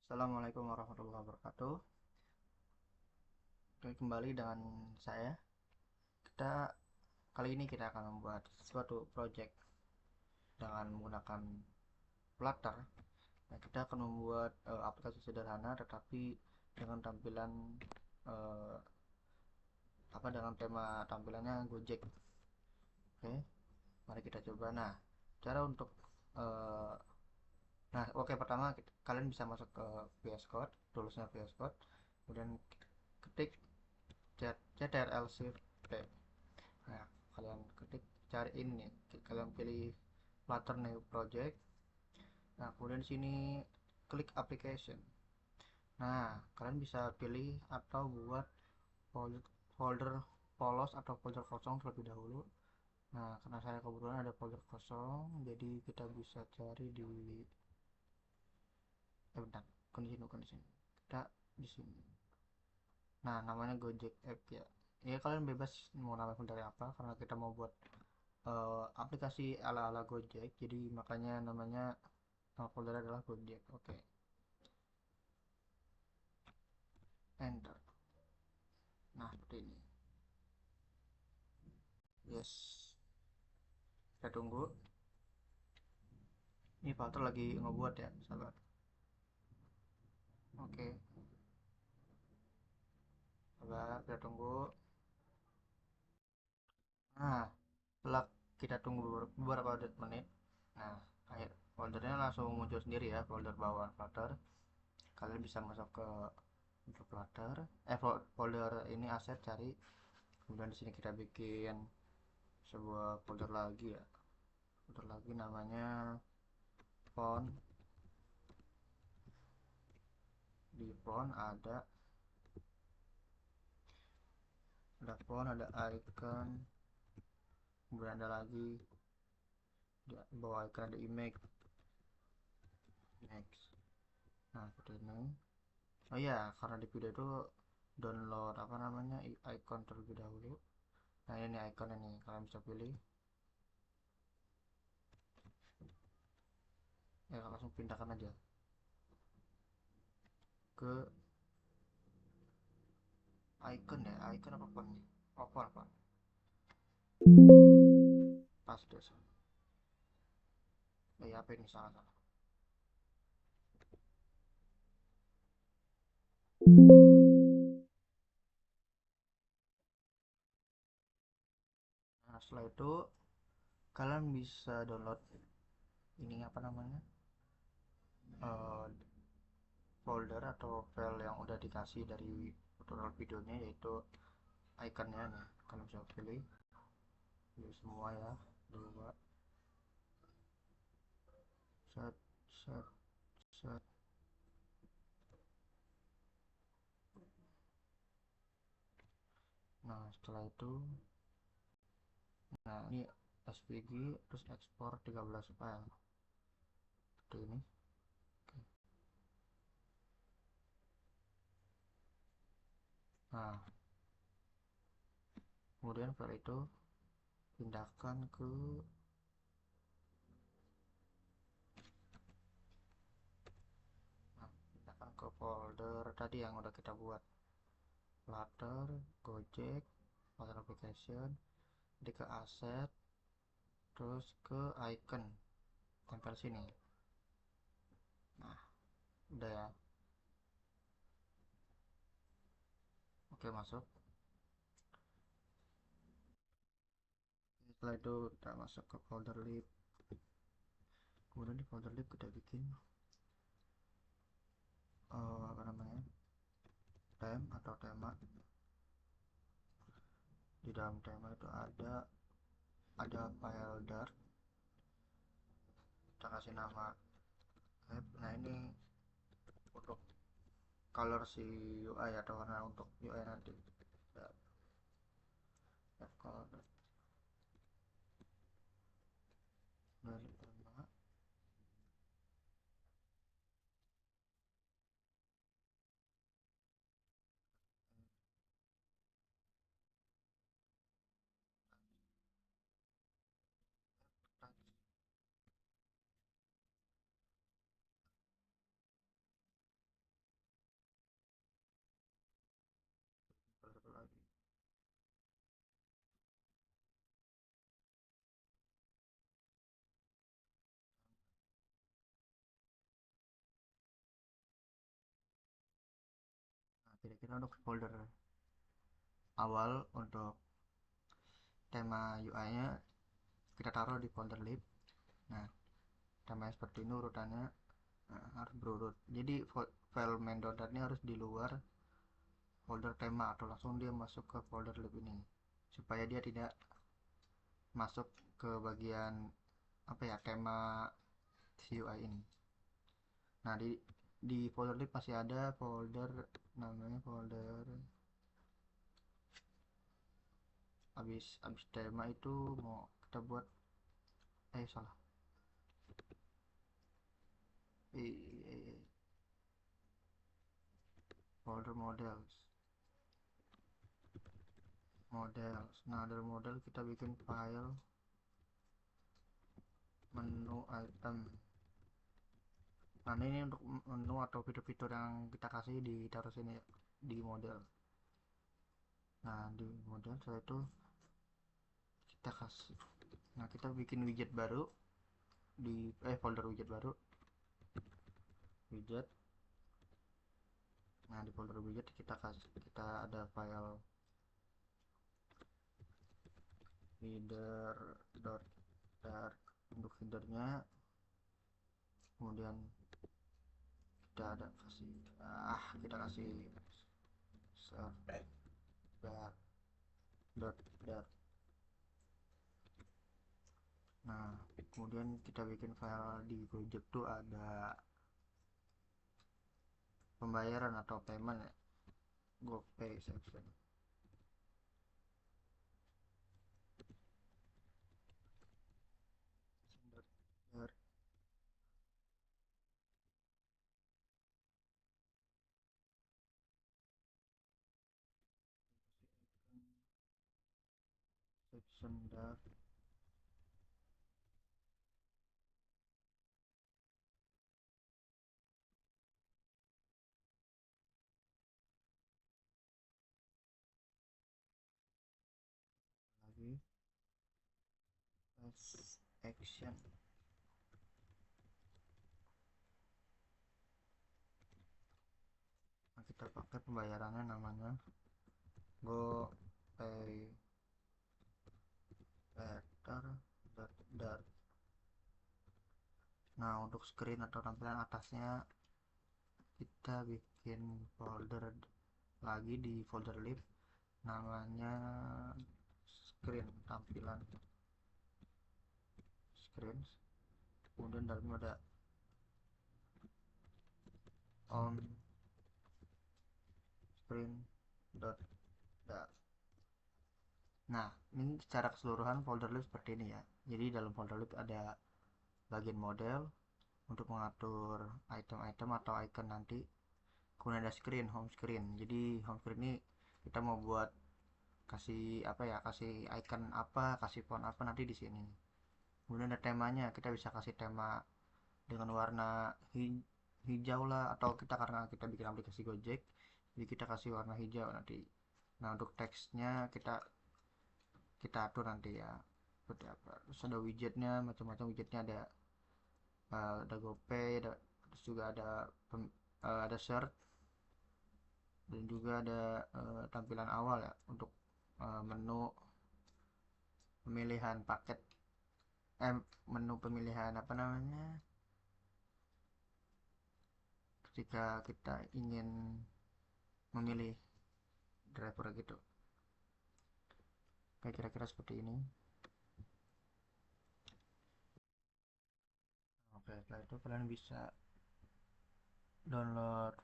Assalamualaikum warahmatullahi wabarakatuh. Oke, kembali dengan saya. Kita kali ini kita akan membuat suatu project dengan menggunakan Flutter. Nah, kita akan membuat aplikasi sederhana tetapi dengan tampilan eh, dengan tema tampilannya Gojek. Oke, mari kita coba. Nah, cara untuk eh, pertama kalian bisa masuk ke VS Code, tulisnya VS Code, kemudian ketik CTRL Shift T. Nah, kalian ketik cari ini, kalian pilih Flutter New Project. Nah, kemudian sini klik application. Nah, kalian bisa pilih atau buat folder, folder polos atau folder kosong terlebih dahulu. Nah, karena saya kebetulan ada folder kosong, jadi kita bisa cari di bentar, kondisi kita di sini. Nah, namanya Gojek App ya. Ya kalian bebas mau nama folder apa karena kita mau buat aplikasi ala-ala Gojek, jadi makanya namanya nama folder adalah Gojek. Oke, enter. Nah, seperti ini. Yes, kita tunggu. Ini Valter lagi ngebuat ya, sabar. Oke, sabar, kita tunggu. Nah, setelah kita tunggu beberapa menit, nah, akhir foldernya langsung muncul sendiri ya, folder bawaan Flutter. Kalian bisa masuk ke Flutter, folder ini aset, cari. Kemudian di sini kita bikin sebuah folder lagi ya, folder lagi namanya font. Di font ada font, ada icon, kemudian ada lagi di bawah icon ada image. Next. Nah, seperti ini. Oh iya, karena di video itu download icon terlebih dahulu. Nah, ini icon ini kalian bisa pilih ya, langsung pindahkan aja ke icon ya, icon apa font nih, oh font pas deh. Ya apa ini, salah. Nah, setelah itu kalian bisa download ini eh, folder atau file yang udah dikasih dari tutorial videonya, yaitu iconnya nih. Kalian bisa pilih semua ya, dua, set, set, set. Nah, setelah itu, nah ini SVG, terus ekspor 13 file seperti ini. Oke. Nah, kemudian file itu pindahkan ke folder tadi yang udah kita buat, Flutter, Gojek, Flutter application, di ke aset, terus ke icon, tempel sini. Nah, udah ya. Oke, masuk. Setelah itu kita masuk ke folder lib. Kemudian di folder lib kita bikin apa namanya, theme atau tema. Di dalam tema itu ada file dart, kita kasih nama app. Nah, ini untuk color si UI atau warna untuk UI nanti ya, app color dari tema. kira-kira untuk folder awal untuk tema UI nya kita taruh di folder lib. Nah, temanya seperti ini urutannya, harus berurut, jadi file main.dat ini harus di luar folder tema atau langsung dia masuk ke folder lib ini supaya dia tidak masuk ke bagian apa ya, tema UI ini. Nah, di folder lib masih ada folder namanya folder, habis tema itu mau kita buat salah, folder models. Nah, dari model kita bikin file menu item. Nah, ini untuk menu atau fitur-fitur yang kita kasih ditaruh sini ya, di model. Nah, di model saya itu kita kasih, nah kita bikin widget baru di folder widget baru, widget. Nah, di folder widget kita ada file header.dar untuk headernya, kemudian kita kasih server dar. Nah, kemudian kita bikin file di Gojek tuh ada pembayaran atau payment ya, GoPay section. Dar. Section dar. Lagi action. Nah, kita pakai pembayarannya namanya GoPay dar. Nah, untuk screen atau tampilan atasnya kita bikin folder lagi di folder lib namanya screen, tampilan screens. Kemudian dalamnya ada on screen dot dar. Nah, ini secara keseluruhan folder lib seperti ini ya. Jadi dalam folder lib ada bagian model untuk mengatur item-item atau icon nanti. Kemudian ada screen, home screen. Jadi home screen ini kita mau buat kasih apa ya, kasih icon apa, kasih font apa nanti di sini. Kemudian ada temanya, kita bisa kasih tema dengan warna hijau lah, atau kita karena kita bikin aplikasi Gojek jadi kita kasih warna hijau nanti. Nah, untuk teksnya kita atur nanti ya seperti apa. Terus ada widgetnya, macam-macam widgetnya, ada GoPay, terus juga ada search, dan juga ada tampilan awal ya untuk menu pemilihan paket, menu pemilihan apa namanya, ketika kita ingin memilih driver gitu. Kayak kira-kira seperti ini. Oke, setelah itu kalian bisa download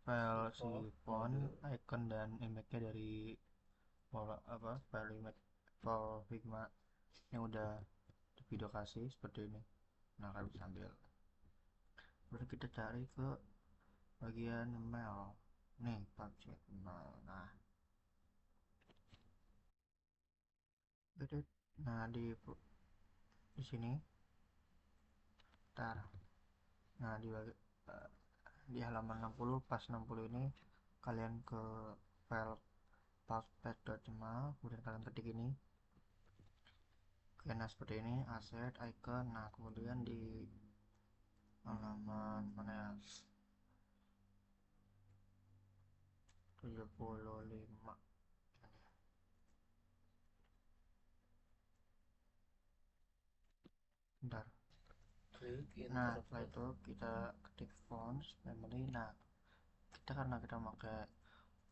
file si font, icon, dan image-nya dari file image Figma yang udah di video kasih seperti ini. Nah, kalian bisa ambil. Baru kita cari ke bagian mail. Nih, subject mail. Nah, di sini. Ntar. Nah, di halaman 60, pas 60 ini kalian ke file pulsepath.jmal, kemudian kalian ketik ini. Oke, nah seperti ini, aset, icon. Nah, kemudian di halaman mana ya, 75. Bentar. Nah setelah itu kita ketik fonts family. Nah karena kita pakai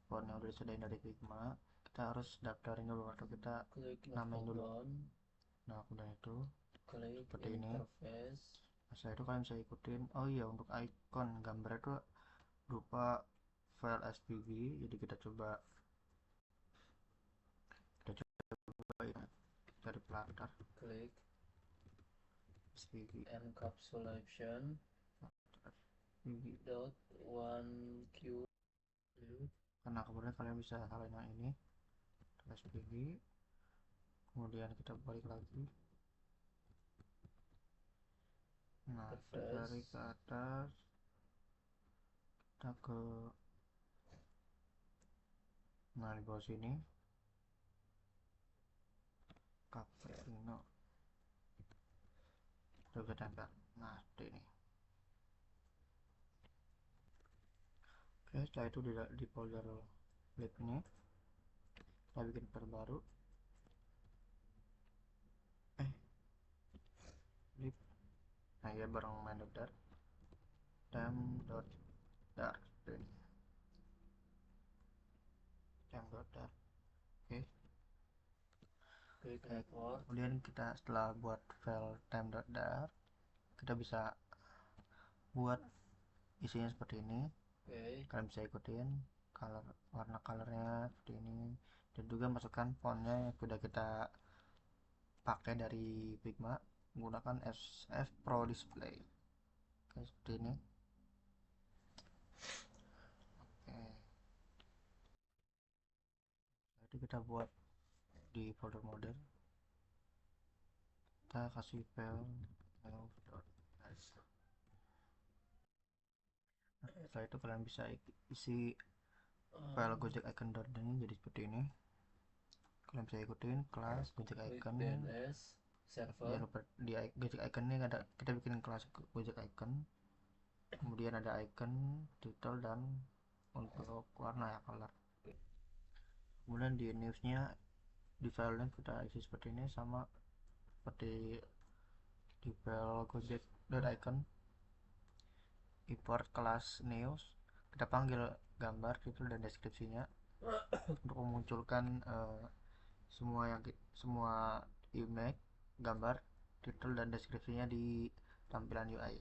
font yang udah disediain dari Figma, kita harus daftarin dulu atau kita namain dulu. Nah udah itu seperti ini. Nah setelah itu kalian bisa ikutin. Oh iya, untuk icon gambar itu berupa file SVG, jadi kita coba ya, dari Flutter SVG encapsulation dot one q. Karena kemudian kalian bisa halain yang ini SVG, kemudian kita balik lagi. Nah dari ke atas kita ke, nah di bawah sini Cappuccino udah kita tempel. Nah seperti ini. Oke, setelah itu di folder lib ini kita bikin file baru, lib, nah ya bareng main.dart temp.dart ini temp.dart. Oke, kemudian kita setelah buat file temp.dart, kita bisa buat isinya seperti ini. Kalian bisa ikutin warna colornya seperti ini, dan juga masukkan fontnya yang sudah kita pakai dari Figma menggunakan SF Pro Display. Oke, seperti ini. Oke, jadi kita buat di folder model, kita kasih file new.ts. Setelah itu kalian bisa isi file Gojek icon ini jadi seperti ini. Kalian bisa ikutin kelas Gojek icon. Jangan lupa di Gojek icon ini ada, kita bikin kelas Gojek icon, kemudian ada icon, title, dan untuk warna ya color. Kemudian di newsnya, di filenya kita isi seperti ini, sama seperti di file Gojek.icon. Import kelas news, kita panggil gambar, title, dan deskripsinya untuk memunculkan semua image, gambar, title, dan deskripsinya di tampilan UI.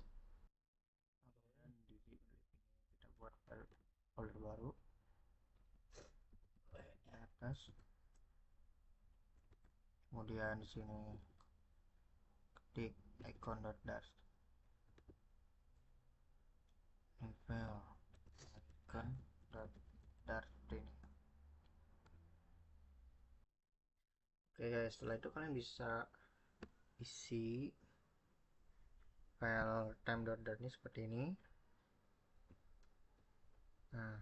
Kemudian di kita buat folder baru di atas, kemudian di sini ketik icon.dart, file icon.dart ini. Oke guys, setelah itu kalian bisa isi file time.dart ini seperti ini. Nah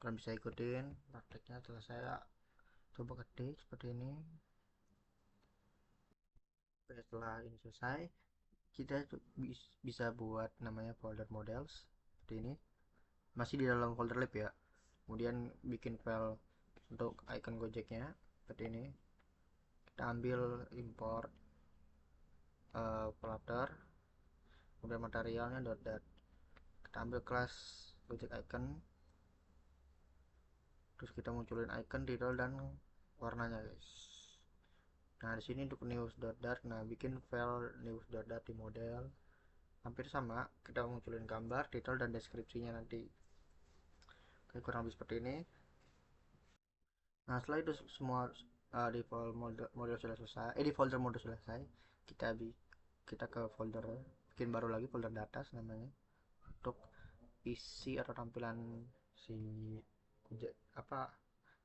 kalian bisa ikutin prakteknya setelah saya coba ketik seperti ini. Oke, setelah ini selesai, kita bisa buat namanya folder models seperti ini, masih di dalam folder lib ya. Kemudian bikin file untuk icon Gojeknya seperti ini. Kita ambil import Flutter, kemudian materialnya .dart. Kita ambil kelas Gojek icon, terus kita munculin icon, title, dan warnanya guys. Nah di sini untuk news.dart, nah bikin file news.dart di model hampir sama, kita munculin gambar, title, dan deskripsinya nanti. Oke, kurang lebih seperti ini. Nah setelah itu semua di model sudah selesai, di folder model selesai, kita ke folder, bikin baru lagi folder data namanya, untuk isi atau tampilan si Gojek,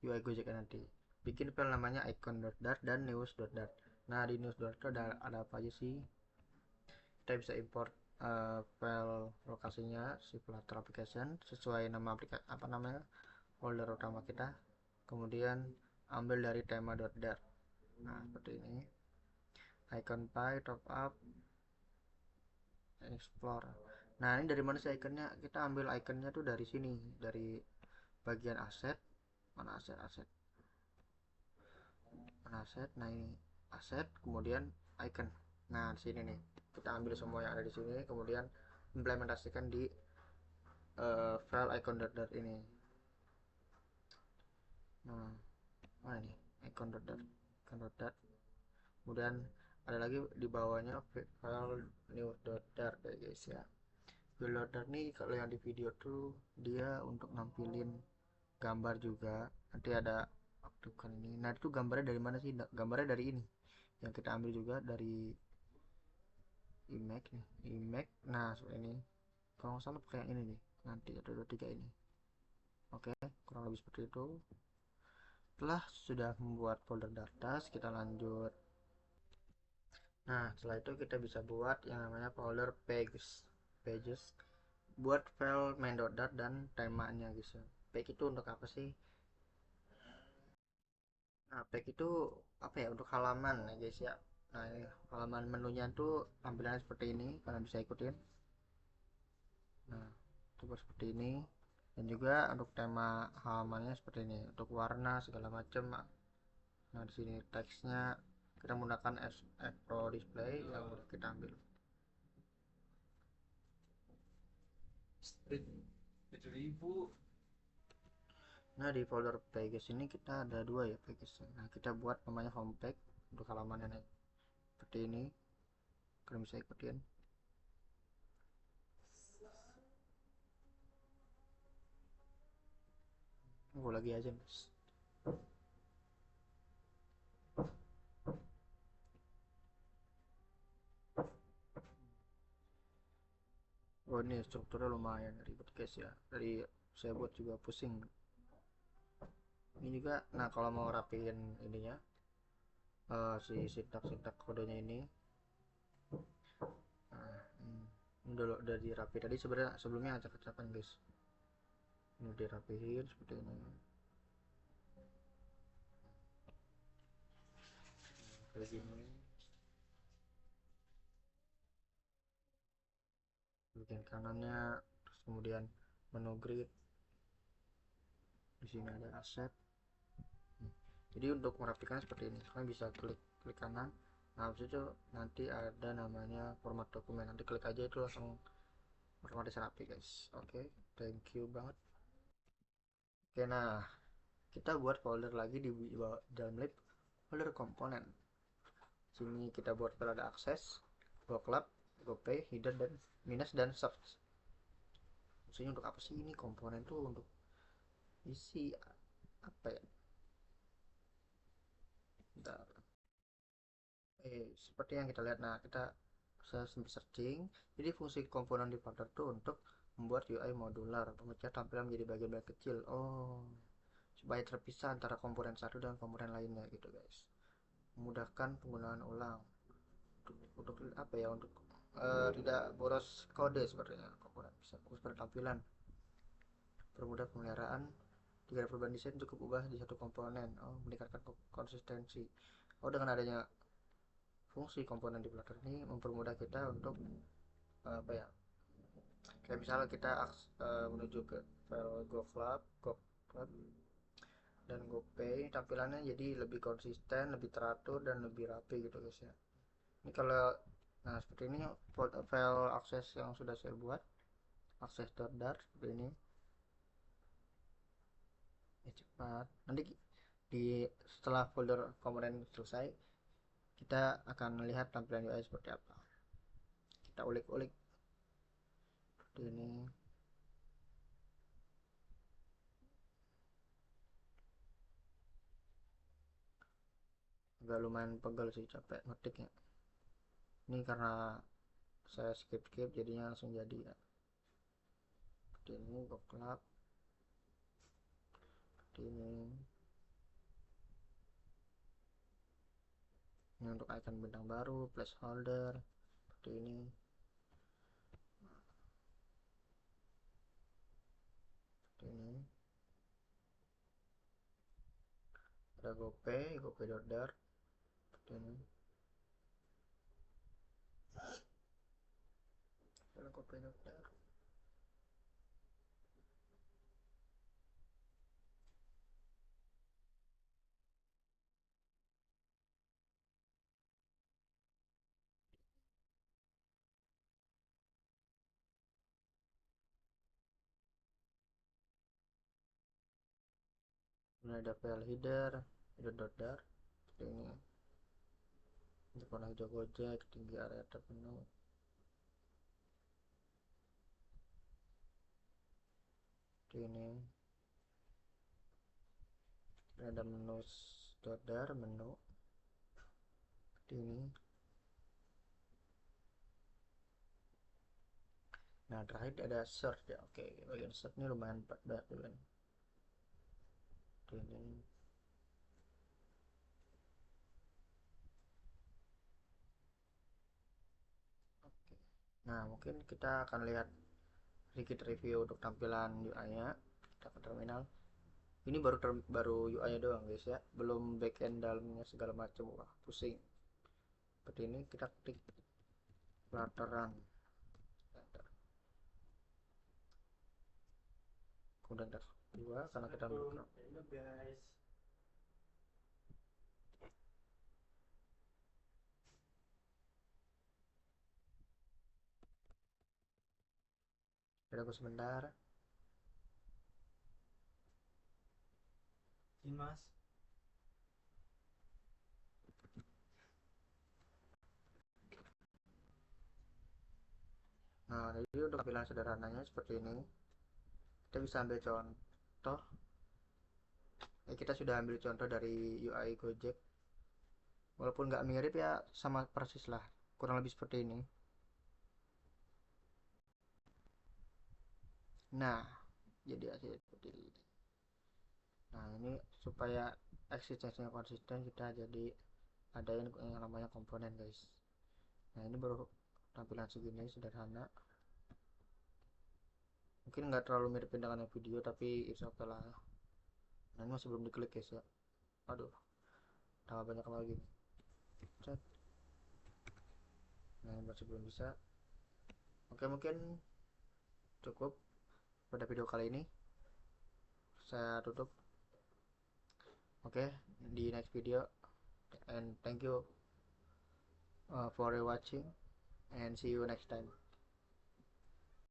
UI Gojek nanti. Bikin file namanya icon.dart dan news.dart. Nah di news.dart ada apa aja sih? Kita bisa import file lokasinya si Flutter application sesuai nama aplikasi, folder utama kita. Kemudian ambil dari tema.dart. Nah seperti ini, icon pie, top up, explore. Nah ini dari mana sih iconnya? Kita ambil iconnya tuh dari sini, dari bagian aset, mana aset, nah ini aset, kemudian icon. Nah di sini nih kita ambil semua yang ada di sini, kemudian implementasikan di file icon.dart ini. Nah, ini icon.dart. Kemudian ada lagi di bawahnya file new.dart ya guys ya. File.dart nih kalau yang di video tuh dia untuk nampilin gambar juga. Nanti ada aktifkan ini. Nah itu gambarnya dari mana sih? Gambarnya dari ini yang kita ambil juga dari image nih, image. Nah seperti ini, kalau nggak salah pakai yang ini nih, nanti ada 23 ini. Oke, kurang lebih seperti itu. Setelah sudah membuat folder data, kita lanjut. Nah setelah itu kita bisa buat yang namanya folder pages buat file main.dart dan temanya gitu. Page itu untuk apa sih? Nah, page itu apa ya, untuk halaman ya guys ya. Nah ini halaman menunya tuh tampilannya seperti ini, kalian bisa ikutin. Nah coba seperti ini, dan juga untuk tema halamannya seperti ini, untuk warna segala macam. Nah di sini teksnya kita menggunakan Pro Display yang udah kita ambil. Nah di folder pages ini kita ada dua ya pages. Nah kita buat namanya home page untuk halaman ini seperti ini, kalian bisa ikutin. Tunggu lagi aja mas. Oh ini strukturnya lumayan ribet guys ya, dari saya buat juga pusing ini juga. Nah kalau mau rapiin ininya, si sintak kodenya ini, nah, udah dirapi tadi sebenarnya, sebelumnya acak-acakan guys. Ini dirapihin seperti ini kayak gini. Bagian kanannya, terus kemudian menu grid, di sini ada aset. Jadi untuk merapikan seperti ini, kalian bisa klik kanan. Nah habis itu nanti ada namanya format dokumen, nanti klik aja itu langsung otomatis rapi guys. Oke, thank you banget. Oke, nah kita buat folder lagi di dalam lab folder komponen. Sini kita buat file ada akses, goclub, gopay, hidden, dan minus, dan soft. Maksudnya untuk apa sih ini komponen tuh? Untuk isi apa ya? Bentar. Seperti yang kita lihat. Nah kita searching, jadi fungsi komponen di folder itu untuk membuat UI modular, memecah tampilan menjadi bagian-bagian kecil. Oh, supaya terpisah antara komponen satu dan komponen lainnya gitu guys, memudahkan penggunaan ulang, untuk apa ya, untuk tidak boros kode sepertinya. Komponen bisa fokus pada tampilan, permudah pemeliharaan. Jika ada perubahan desain cukup ubah di satu komponen. Oh, meningkatkan konsistensi. Oh, dengan adanya fungsi komponen di Flutter ini mempermudah kita untuk apa ya, kayak misalnya kita menuju ke file GoClub dan GoPay, tampilannya jadi lebih konsisten, lebih teratur, dan lebih rapi gitu guys ya. Ini kalau, nah seperti ini file akses yang sudah saya buat, akses.dart seperti ini ya, cepat. Nanti di setelah folder komponen selesai, kita akan melihat tampilan UI seperti apa. Kita ulik-ulik seperti ini. Agak lumayan pegel sih, capek ngetiknya. Ini karena saya skip jadinya langsung jadi ya. Seperti ini, GoClub seperti ini. Ini untuk icon bintang baru, placeholder seperti ini. Seperti ini. Ada gopay.dart seperti ini. Ada gopay.dart. Ini ada file header header.dar ini untuk warna hijau Gojek, tinggi area tab menu. Ini ada menu .dar menu ini. Nah terakhir ada search ya. Oke, bagian search ini lumayan banyak juga nih. Ini oke. Nah mungkin kita akan lihat sedikit review untuk tampilan UI-nya. Kita ke terminal. Ini baru UI-nya doang guys ya, belum backend dalamnya segala macam. Wah pusing. Seperti ini kita klik Flutter kemudian tab 2 karena kita guys. tunggu sebentar. Ini mas. Nah jadi untuk tampilan sederhananya seperti ini. Kita bisa ambil contoh. Kita sudah ambil contoh dari UI Gojek, walaupun nggak mirip ya, sama persis lah, kurang lebih seperti ini. Nah jadi hasil seperti ini. Nah ini supaya eksistensinya konsisten, kita jadi ada yang namanya komponen guys. Nah ini baru tampilan segini sederhana, mungkin nggak terlalu mirip dengan yang video tapi it's okay lah. Nah ini masih belum diklik guys ya, aduh tambah banyak lagi. Cek. Nah ini masih belum bisa. Oke mungkin cukup pada video kali ini, saya tutup. Oke, di next video, and thank you for watching and see you next time.